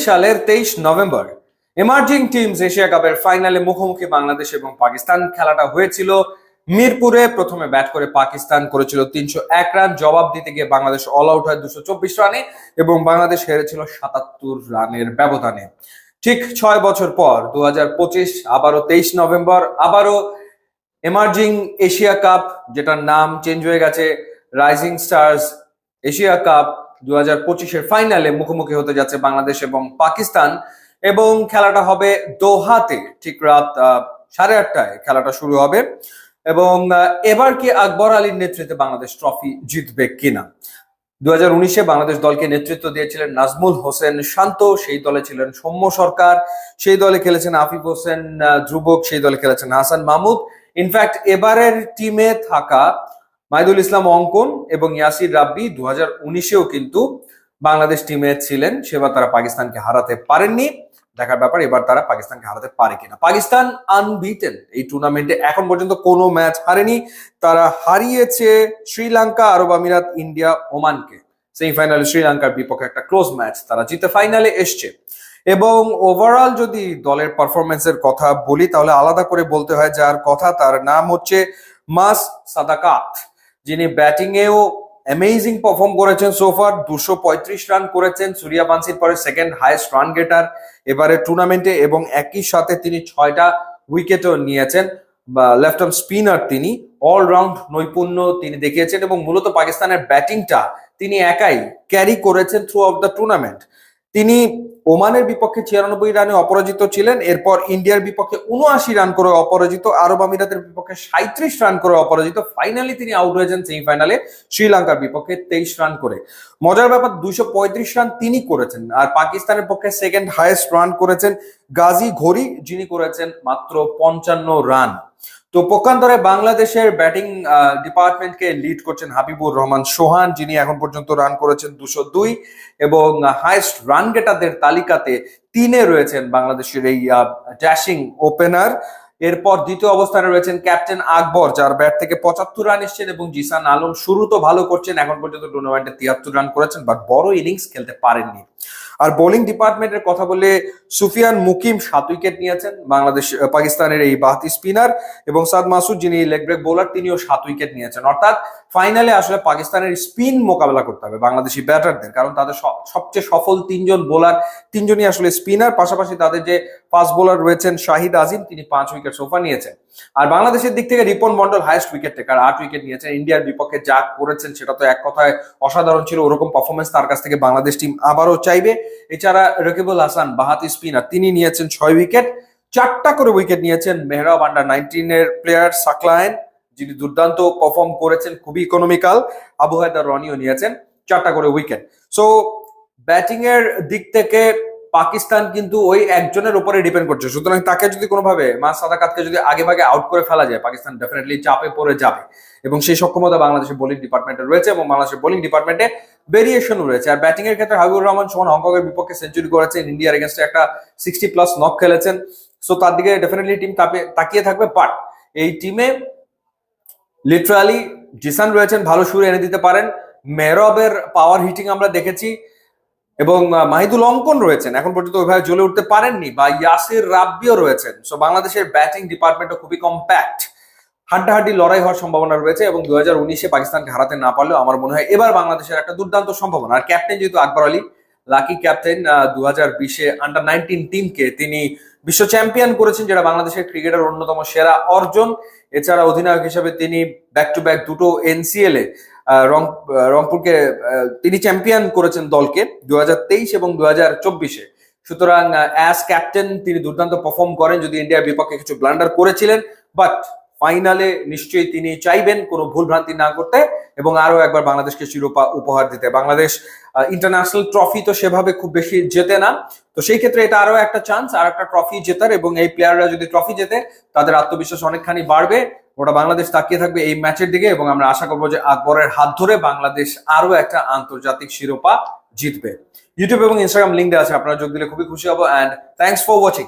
সালের 23 November emerging teams Asia কাপের ফাইনালে মুখোমুখি বাংলাদেশ এবং পাকিস্তান। খেলাটা হয়েছিল মিরপুরে। প্রথমে ব্যাট করে পাকিস্তান করেছিল 301 রান, জবাব দিতে গিয়ে বাংলাদেশ অল আউট হয় 224 রানে এবং বাংলাদেশ হেরেছিল 77 রানের ব্যবধানে। ঠিক 6 বছর পর 2025 আবারও 23 নভেম্বর, আবারও এমার্জিং এশিয়া কাপ, যেটার নাম চেঞ্জ হয়ে গেছে রাইজিং স্টার্স এশিয়া কাপ 2025-এর ফাইনালে মুখোমুখি হতে যাচ্ছে বাংলাদেশ এবং পাকিস্তান। এবং খেলাটা হবে দোহাতে। ঠিক রাত 8:30টায় খেলাটা শুরু হবে। এবং এবার কি আকবর আলীর নেতৃত্বে বাংলাদেশ ট্রফি জিতবে কিনা? 2019-এ বাংলাদেশ দলকে নেতৃত্ব দিয়েছিলেন নাজমুল হোসেন শান্ত, সেই দলে ছিলেন সৌম্য সরকার, সেই দলে খেলেছেন আফিফ হোসেন ধ্রুবক, সেই দলে খেলেছেন হাসান মাহমুদ। ইনফ্যাক্ট এবারের টিমে থাকা মাহিদুল ইসলাম অঙ্কন এবং ইয়াসির রাব্বি 2019-এও কিন্তু বাংলাদেশ টিমে ছিলেন। সেবার তারা পাকিস্তানকে হারাতে পারেননি। দেখার ব্যাপার এবার তারা পাকিস্তানকে হারাতে পারে কিনা। পাকিস্তান আনবিটেন এই টুর্নামেন্টে, এখন পর্যন্ত কোনো ম্যাচ হারেনি। তারা হারিয়েছে শ্রীলঙ্কা, আরব আমিরাত, ইন্ডিয়া, ওমানকে। সেমিফাইনালে শ্রীলঙ্কার বিপক্ষে একটা ক্লোজ ম্যাচ তারা জিতে ফাইনালে এসছে। এবং ওভারঅল যদি দলের পারফরমেন্সের কথা বলি তাহলে আলাদা করে বলতে হয় যার কথা, তার নাম হচ্ছে মাস সাদাকাত, যিনি ব্যাটিং এও অ্যামেজিং পারফর্ম করেছেন। সোফার 235 রান করেছেন, সূর্যা বানসির পরে সেকেন্ড হাইয়েস্ট রান গেটার এবারে টুর্নামেন্টে, এবং একই সাথে তিনি 6টা উইকেটও নিয়েছেন। লেফট আর্ম স্পিনার, তিনি অলরাউন্ড নৈপুণ্য তিনি দেখিয়েছেন এবং মূলত পাকিস্তানের ব্যাটিংটা তিনি একাই ক্যারি করেছেন থ্রু আউট দ্য টুর্নামেন্ট। তিনি ওমানের বিপক্ষে 96 রানে অপরাজিত ছিলেন, এরপর ইন্ডিয়ার বিপক্ষে 79 রান করে অপরাজিত, আরব আমিরাতের বিপক্ষে 37 রান করে অপরাজিত। ফাইনালি তিনি আউট হয়েছেন সেমিফাইনালে শ্রীলঙ্কার বিপক্ষে 23 রান করে। মজার ব্যাপার, 235 রান তিনি করেছেন। আর পাকিস্তানের পক্ষে সেকেন্ড হাইয়েস্ট রান করেছেন গাজী ঘড়ি, যিনি করেছেন মাত্র 55 রান। তো পক্ষান্তরে বাংলাদেশের ব্যাটিং ডিপার্টমেন্টকে লিড করছেন হাবিবুর রহমান সোহান, যিনি এখন পর্যন্ত রান করেছেন 202 এবং হাইয়েস্ট রান গেটারদের তালিকাতে 3-এ রয়েছেন বাংলাদেশের এই ড্যাশিং ওপেনার। এরপর দ্বিতীয় অবস্থানে রয়েছেন ক্যাপ্টেন আকবর, যার ব্যাট থেকে 75 রান এসছেন, এবং জিসান আলম শুরু তো ভালো করছেন, এখন পর্যন্ত টুর্নামেন্টে 73 রান করেছেন, বাট বড় ইনিংস খেলতে পারেননি। আর বোলিং ডিপার্টমেন্টের কথা বলে সুফিয়ান মুকিম 7 উইকেট নিয়েছেন, পাকিস্তানের এই বাহাতি স্পিনার, এবং সাদ মাসুদ, যিনি লেগ ব্রেক বোলার, তিনিও 7 উইকেট নিয়েছেন। অর্থাৎ ফাইনালে আসলে পাকিস্তানের স্পিন মোকাবেলা করতে হবে বাংলাদেশি ব্যাটারদের, কারণ তাদের সবচেয়ে সফল 3জন বোলার, 3জনই আসলে স্পিনার। পাশাপাশি তাদের যে ফাস্ট বোলার রয়েছেন শাহিদ আজিম, তিনি 5 উইকেট সোফা নিয়েছেন। আর বাংলাদেশের দিক থেকে Ripon Mondal highest wicket taker, 8 wicket নিয়েছেন। ইন্ডিয়ার বিপক্ষে যা করেছেন সেটা তো এক কথায় অসাধারণ ছিল, ওরকম পারফরমেন্স তার কাছ থেকে বাংলাদেশ টিম আবারও চাইবে। এছাড়া রকিবুল হাসান বাহাতি স্পিনার, তিনি নিয়েছেন 6 উইকেট। 4টা করে উইকেট নিয়েছেন মেহরাব আন্ডার-19-এর প্লেয়ার সাকলায়েন, যিনি দুর্দান্ত পারফর্ম করেছেন, খুবই ইকোনমিক্যাল। আবু হায়দার রনিও নিয়েছেন 4টা করে উইকেট। সো ব্যাটিং এর দিক থেকে পাকিস্তান কিন্তু ওই একজনের উপরে ডিপেন্ড করছে। সুতরাং তাকে যদি কোনোভাবে মাস সাদাকাতকে যদি আগে ভাগে আউট করে ফেলা যায়, পাকিস্তান ডেফিনেটলি চাপে পড়ে যাবে, এবং সেই সক্ষমতা বাংলাদেশের বোলিং ডিপার্টমেন্টে রয়েছে, এবং বাংলাদেশের বোলিং ডিপার্টমেন্টে ভেরিয়েশনও রয়েছে। আর ব্যাটিং এর ক্ষেত্রে হাবিবুর রহমান সোহান হংকং এর বিপক্ষে সেঞ্চুরি করেছেন, ইন্ডিয়ার এগেনস্টে একটা 60+ নক খেলেছেন। সো তার দিকে ডেফিনেটলি টিম তাকিয়ে থাকবে। বাট এই টিমে লিটারালি জিসান রয়েছেন, ভালো সুর এনে দিতে পারেন। মেহরাবের পাওয়ার হিটিং আমরা দেখেছি, এবং মাহিদুল অঙ্কন রয়েছেন, এখন পর্যন্ত ওইভাবে জ্বলে উঠতে পারেননি, বা ইয়াসির রাব্বিও রয়েছেন। সো বাংলাদেশের ব্যাটিং ডিপার্টমেন্টও খুবই কম্প্যাক্ট, হাড্ডাহাড্ডি লড়াই হওয়ার সম্ভাবনা রয়েছে। এবং 2019-এ পাকিস্তানকে হারাতে না পারলেও আমার মনে হয় এবার বাংলাদেশের একটা দুর্দান্ত সম্ভাবনা। আর ক্যাপ্টেন যেহেতু Akbar Ali, lucky captain, 2020-এ under-19 টিমকে তিনি বিশ্ব চ্যাম্পিয়ন করেছেন, যেটা বাংলাদেশের ক্রিকেটের অন্যতম সেরা অর্জন। এছাড়া অধিনায়ক হিসেবে তিনি ব্যাক টু ব্যাক 2টো NCL-এ রংপুরকে তিনি চ্যাম্পিয়ন করেছেন দলকে 2023 এবং 2024-এ। সুতরাং অ্যাজ ক্যাপ্টেন তিনি দুর্দান্ত পারফর্ম করেন, যদি ইন্ডিয়ার বিপক্ষে কিছু ব্লান্ডার করেছিলেন, বাট ফাইনালে নিশ্চয়ই তিনি চাইবেন কোনো ভুল ভ্রান্তি না করতে এবং আরো একবার বাংলাদেশকে শিরোপা উপহার দিতে। বাংলাদেশ ইন্টারন্যাশনাল ট্রফি তো সেভাবে খুব বেশি জেতে না, তো সেই ক্ষেত্রে এটা আরো একটা চান্স আর একটা ট্রফি জেতার, এবং এই প্লেয়াররা যদি ট্রফি জেতে তাদের আত্মবিশ্বাস অনেকখানি বাড়বে। ওটা বাংলাদেশ তাকিয়ে থাকবে এই ম্যাচের দিকে, এবং আমরা আশা করবো যে আকবরের হাত ধরে বাংলাদেশ আরো একটা আন্তর্জাতিক শিরোপা জিতবে। ইউটিউব এবং ইনস্টাগ্রাম লিঙ্ক দেওয়া আছে, আপনারা যোগ দিলে খুবই খুশি হবো। And thanks for watching.